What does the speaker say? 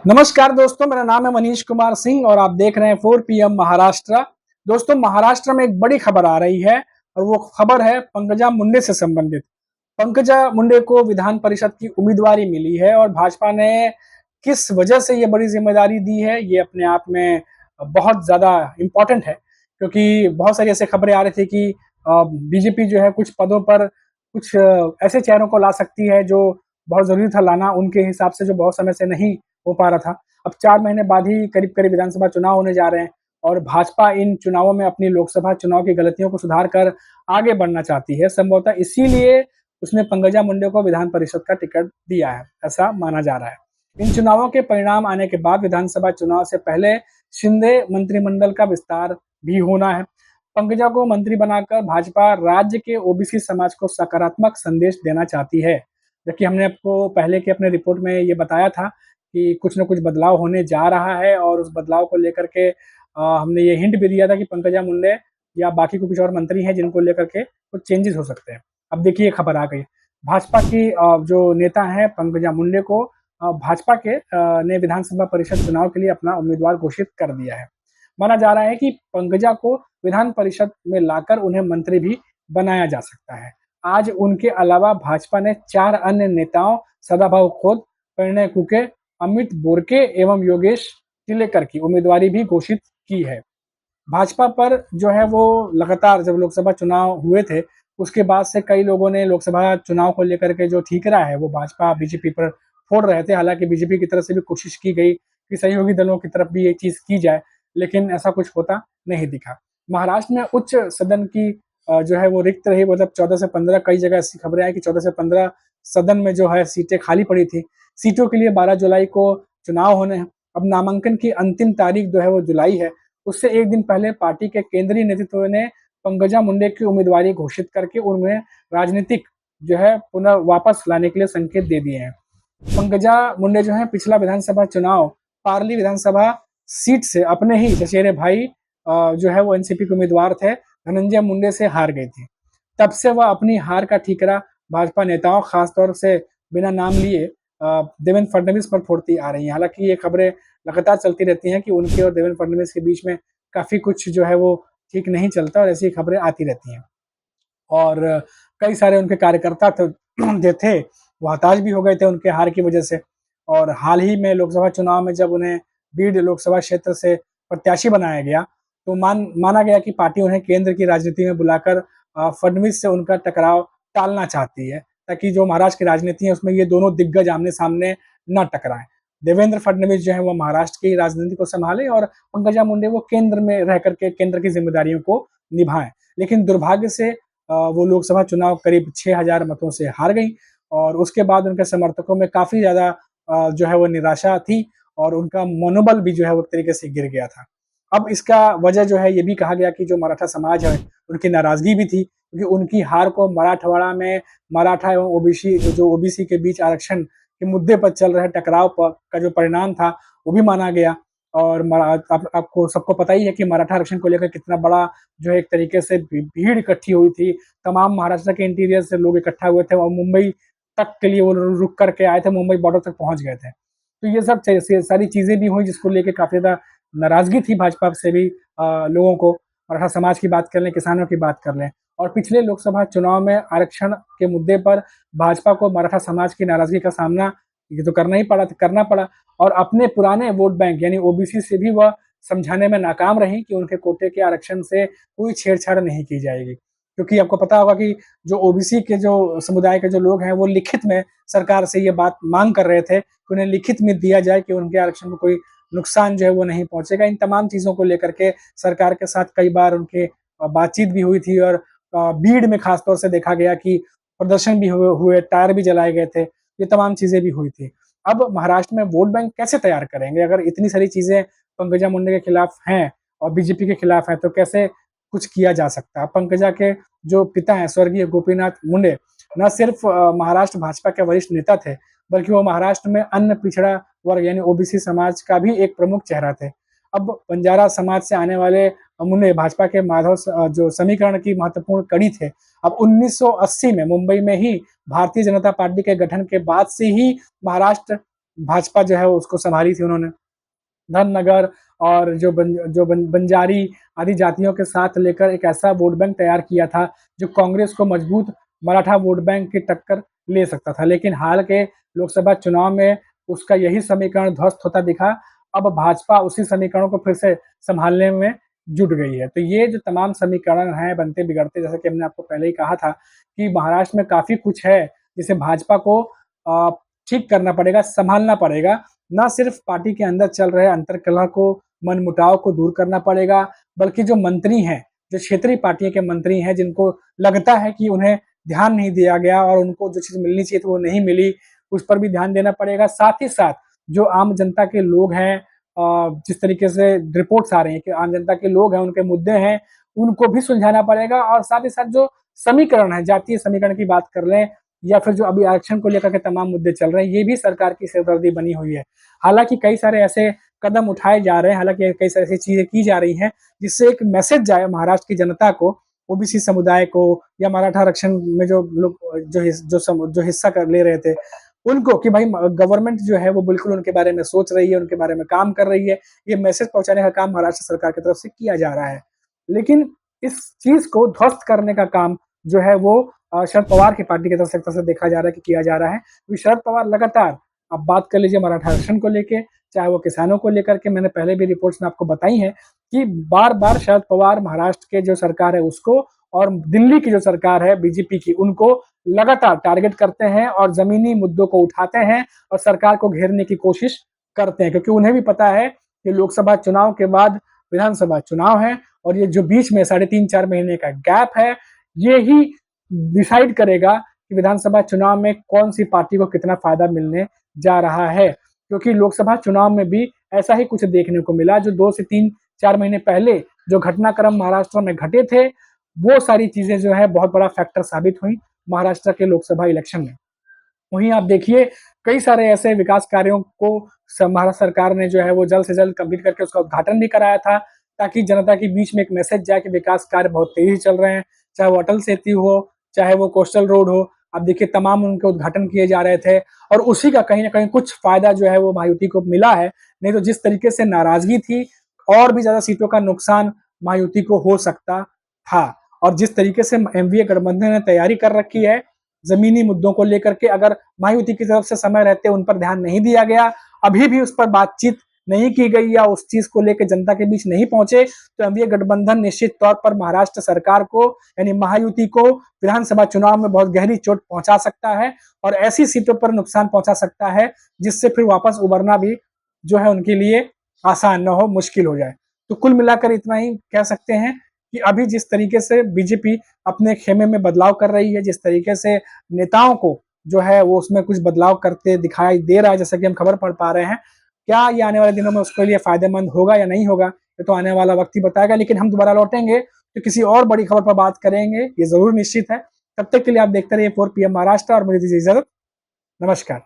नमस्कार दोस्तों, मेरा नाम है मनीष कुमार सिंह और आप देख रहे हैं 4 PM महाराष्ट्र। दोस्तों, महाराष्ट्र में एक बड़ी खबर आ रही है और वो खबर है पंकजा मुंडे से संबंधित। पंकजा मुंडे को विधान परिषद की उम्मीदवारी मिली है और भाजपा ने किस वजह से ये बड़ी जिम्मेदारी दी है, ये अपने आप में बहुत ज्यादा इम्पोर्टेंट है, क्योंकि बहुत सारी ऐसी खबरें आ रही थी कि बीजेपी जो है कुछ पदों पर कुछ ऐसे चेहरों को ला सकती है जो बहुत जरूरी था लाना, उनके हिसाब से जो बहुत समय से नहीं हो पा रहा था। अब 4 महीने बाद ही करीब-करीब विधानसभा चुनाव होने जा रहे हैं और भाजपा इन चुनावों में अपनी लोकसभा चुनाव की गलतियों को सुधार कर आगे बढ़ना चाहती है। संभवतः इसीलिए उसने पंकजा मुंडे को विधान परिषद का टिकट दिया है, ऐसा माना जा रहा है। इन चुनावों के परिणाम आने के बाद विधानसभा चुनाव से पहले शिंदे मंत्रिमंडल का विस्तार भी होना है। पंकजा को मंत्री बनाकर भाजपा राज्य के ओबीसी समाज को सकारात्मक संदेश देना चाहती है। जबकि हमने आपको पहले के अपने रिपोर्ट में ये बताया था कि कुछ न कुछ बदलाव होने जा रहा है और उस बदलाव को लेकर के हमने ये हिंट भी दिया था कि पंकजा मुंडे या बाकी कुछ और मंत्री हैं जिनको लेकर के कुछ चेंजेस हो सकते हैं। अब देखिए खबर आ गई। भाजपा की जो नेता हैं पंकजा मुंडे को भाजपा के ने विधानसभा परिषद चुनाव के लिए अपना उम्मीदवार घोषित कर दिया है। माना जा रहा है कि पंकजा को विधान परिषद में लाकर उन्हें मंत्री भी बनाया जा सकता है। आज उनके अलावा भाजपा ने 4 अन्य नेताओं सदाभाऊ खोत, परिणय कुके, अमित बोरके एवं योगेश टिलेकर की उम्मीदवारी भी घोषित की है। भाजपा पर जो है वो लगातार जब लोकसभा चुनाव हुए थे, उसके बाद से कई लोगों ने लोकसभा चुनाव को लेकर के जो ठीकरा है वो भाजपा बीजेपी पर फोड़ रहे थे। हालांकि बीजेपी की तरफ से भी कोशिश की गई कि सहयोगी दलों की तरफ भी ये चीज की जाए, लेकिन ऐसा कुछ होता नहीं दिखा। महाराष्ट्र में उच्च सदन की जो है वो रिक्त रही, मतलब 14 से 15, कई जगह ऐसी खबरें आई कि 14 से 15 सदन में जो है सीटें खाली पड़ी थी। सीटों के लिए 12 जुलाई को चुनाव होने हैं। अब नामांकन की अंतिम तारीख जो है वो जुलाई है। उससे एक दिन पहले पार्टी के केंद्रीय नेतृत्व ने पंकजा मुंडे की उम्मीदवारी घोषित करके उन्हें राजनीतिक जो है पुनः वापस लाने के लिए संकेत दे दिए हैं। पंकजा मुंडे जो है पिछला विधानसभा चुनाव पार्ली विधानसभा सीट से अपने ही चचेरे भाई जो है वो एनसीपी के उम्मीदवार थे धनंजय मुंडे से हार गई थी। तब से वह अपनी हार का ठीकरा भाजपा नेताओं, खासतौर से बिना नाम लिए देवेंद्र फडणवीस पर फोड़ती आ रही हैं। हालांकि ये खबरें लगातार चलती रहती हैं कि उनके और देवेंद्र फडणवीस के बीच में काफी कुछ जो है वो ठीक नहीं चलता और ऐसी खबरें आती रहती हैं। और कई सारे उनके कार्यकर्ता जो थे वो हताश भी हो गए थे उनके हार की वजह से। और हाल ही में लोकसभा चुनाव में जब उन्हें बीड लोकसभा क्षेत्र से प्रत्याशी बनाया गया, तो माना गया कि पार्टी उन्हें केंद्र की राजनीति में बुलाकर फडणवीस से उनका टकराव टालना चाहती है, ताकि जो महाराष्ट्र की राजनीति है उसमें ये दोनों दिग्गज आमने सामने न टकराएं। देवेंद्र फडणवीस जो है वो महाराष्ट्र की राजनीति को संभाले और पंकजा मुंडे वो केंद्र में रह करके केंद्र की जिम्मेदारियों को निभाएं। लेकिन दुर्भाग्य से वो लोकसभा चुनाव करीब 6000 मतों से हार गई और उसके बाद उनके समर्थकों में काफी ज्यादा जो है वो निराशा थी और उनका मनोबल भी जो है वो एक तरीके से गिर गया था। अब इसका वजह जो है ये भी कहा गया कि जो मराठा समाज है उनकी नाराजगी भी थी, क्योंकि उनकी हार को मराठवाड़ा में मराठा एवं ओबीसी के बीच आरक्षण के मुद्दे पर चल रहे टकराव का जो परिणाम था वो भी माना गया। और आपको सबको पता ही है कि मराठा आरक्षण को लेकर कितना बड़ा जो है एक तरीके से भीड़ इकट्ठी हुई थी। तमाम महाराष्ट्र के इंटीरियर से लोग इकट्ठा हुए थे और मुंबई तक के लिए वो रुक करके आए थे, मुंबई बॉर्डर तक पहुंच गए थे। तो ये सब सारी चीजें भी हुई जिसको लेकर काफी ज्यादा नाराजगी थी भाजपा से भी लोगों को। मराठा समाज की बात कर लें, किसानों की बात कर लें, और पिछले लोकसभा चुनाव में आरक्षण के मुद्दे पर भाजपा को मराठा समाज की नाराजगी का सामना ये तो करना पड़ा और अपने पुराने वोट बैंक यानी ओबीसी से भी वह समझाने में नाकाम रही कि उनके कोटे के आरक्षण से कोई छेड़छाड़ नहीं की जाएगी। क्योंकि आपको पता होगा कि जो ओबीसी के जो समुदाय के जो लोग हैं वो लिखित में सरकार से ये बात मांग कर रहे थे कि उन्हें लिखित में दिया जाए कि उनके आरक्षण को कोई नुकसान जो है वो नहीं पहुंचेगा। इन तमाम चीजों को लेकर के सरकार के साथ कई बार उनके बातचीत भी हुई थी और भीड़ में खासतौर से देखा गया कि प्रदर्शन भी हुए, टायर भी जलाए गए थे, ये तमाम चीजें भी हुई थी। अब महाराष्ट्र में वोट बैंक कैसे तैयार करेंगे अगर इतनी सारी चीजें पंकजा मुंडे के खिलाफ हैं और बीजेपी के खिलाफ हैं, तो कैसे कुछ किया जा सकता है। पंकजा के जो पिता हैं स्वर्गीय गोपीनाथ मुंडे न सिर्फ महाराष्ट्र भाजपा के वरिष्ठ नेता थे, बल्कि वो महाराष्ट्र में अन्य पिछड़ा वर्ग यानी ओबीसी समाज का भी एक प्रमुख चेहरा थे। अब बंजारा समाज से आने वाले मुंडे भाजपा के माधव जो समीकरण की महत्वपूर्ण कड़ी थे। अब 1980 में मुंबई में ही भारतीय जनता पार्टी के गठन के बाद से ही महाराष्ट्र भाजपा जो है उसको संभाली थी उन्होंने। धननगर और बंजारी आदि जातियों के साथ लेकर एक ऐसा वोट बैंक तैयार किया था जो कांग्रेस को मजबूत मराठा वोट बैंक की टक्कर ले सकता था। लेकिन हाल के लोकसभा चुनाव में उसका यही समीकरण ध्वस्त होता दिखा। अब भाजपा उसी समीकरणों को फिर से संभालने में जुट गई है। तो ये जो तमाम समीकरण हैं बनते बिगड़ते, जैसा कि हमने आपको पहले ही कहा था कि महाराष्ट्र में काफ़ी कुछ है जिसे भाजपा को ठीक करना पड़ेगा, संभालना पड़ेगा। ना सिर्फ पार्टी के अंदर चल रहे अंतर्कलह को, मनमुटाव को दूर करना पड़ेगा, बल्कि जो मंत्री हैं, जो क्षेत्रीय पार्टियों के मंत्री हैं, जिनको लगता है कि उन्हें ध्यान नहीं दिया गया और उनको जो चीज़ मिलनी चाहिए थी वो नहीं मिली, उस पर भी ध्यान देना पड़ेगा। साथ ही साथ जो आम जनता के लोग हैं, जिस तरीके से रिपोर्ट्स आ रही हैं कि आम जनता के लोग हैं, उनके मुद्दे हैं, उनको भी सुलझाना पड़ेगा। और साथ ही साथ जो समीकरण है, जातीय समीकरण की बात कर लें या फिर जो अभी आरक्षण को लेकर के तमाम मुद्दे चल रहे हैं, ये भी सरकार की सिरदर्दी बनी हुई है। हालाँकि कई सारे ऐसे कदम उठाए जा रहे हैं, हालाँकि कई सारी ऐसी चीज़ें की जा रही हैं, जिससे एक मैसेज जाए महाराष्ट्र की जनता को, ओबीसी समुदाय को या मराठा आरक्षण में जो लोग जो हिस्सा कर ले रहे थे, उनको कि भाई गवर्नमेंट जो है वो बिल्कुल उनके बारे में सोच रही है, उनके बारे में काम कर रही है। ये मैसेज पहुँचाने का काम महाराष्ट्र सरकार की तरफ से किया जा रहा है। लेकिन इस चीज़ को ध्वस्त करने का काम जो है वो शरद पवार की पार्टी की तरफ से देखा जा रहा है कि किया जा रहा है। क्योंकि शरद पवार लगातार, अब बात कर लीजिए मराठा आरक्षण को लेके, चाहे वो किसानों को लेकर के, मैंने पहले भी रिपोर्ट्स में आपको बताई हैं कि बार-बार शरद पवार महाराष्ट्र के जो सरकार है उसको और दिल्ली की जो सरकार है बीजेपी की, उनको लगातार टारगेट करते हैं और ज़मीनी मुद्दों को उठाते हैं और सरकार को घेरने की कोशिश करते हैं। क्योंकि उन्हें भी पता है कि लोकसभा चुनाव के बाद विधानसभा चुनाव है और ये जो बीच में साढ़े 3-4 महीने का गैप है, ये ही डिसाइड करेगा कि विधानसभा चुनाव में कौन सी पार्टी को कितना फायदा मिलने जा रहा है। क्योंकि लोकसभा चुनाव में भी ऐसा ही कुछ देखने को मिला, जो 2 से 3-4 महीने पहले जो घटनाक्रम महाराष्ट्र में घटे थे, वो सारी चीजें जो है बहुत बड़ा फैक्टर साबित हुई महाराष्ट्र के लोकसभा इलेक्शन में। वहीं आप देखिए कई सारे ऐसे विकास कार्यों को महाराष्ट्र सरकार ने जो है वो जल्द से जल्द कंप्लीट करके उसका उद्घाटन भी कराया था, ताकि जनता के बीच में एक मैसेज जाए कि विकास कार्य बहुत तेजी चल रहे हैं। चाहे वो अटल सेतु हो, चाहे वो कोस्टल रोड हो, आप देखिए तमाम उनके उद्घाटन किए जा रहे थे और उसी का कहीं न कहीं कुछ फ़ायदा जो है वो महायुति को मिला है। नहीं तो जिस तरीके से नाराज़गी थी, और भी ज़्यादा सीटों का नुकसान महायुति को हो सकता था। और जिस तरीके से एनडीए गठबंधन ने तैयारी कर रखी है, ज़मीनी मुद्दों को लेकर के, अगर महायुति की तरफ से समय रहते उन पर ध्यान नहीं दिया गया, अभी भी उस पर बातचीत नहीं की गई या उस चीज़ को लेके जनता के बीच नहीं पहुँचे, तो एनडीए गठबंधन निश्चित तौर पर महाराष्ट्र सरकार को, यानी महायुति को, विधानसभा चुनाव में बहुत गहरी चोट पहुँचा सकता है और ऐसी सीटों पर नुकसान पहुँचा सकता है, जिससे फिर वापस उभरना भी जो है उनके लिए आसान ना हो, मुश्किल हो जाए। तो कुल मिलाकर इतना ही कह सकते हैं कि अभी जिस तरीके से बीजेपी अपने खेमे में बदलाव कर रही है, जिस तरीके से नेताओं को जो है वो उसमें कुछ बदलाव करते दिखाई दे रहा है, जैसा कि हम खबर पढ़ पा रहे हैं, क्या ये आने वाले दिनों में उसके लिए फायदेमंद होगा या नहीं होगा, ये तो आने वाला वक्त ही बताएगा। लेकिन हम दोबारा लौटेंगे तो किसी और बड़ी खबर पर बात करेंगे, ये जरूर निश्चित है। तब तक के लिए आप देखते रहिए 4 PM महाराष्ट्र और मुझे दीजिए इजाजत। नमस्कार।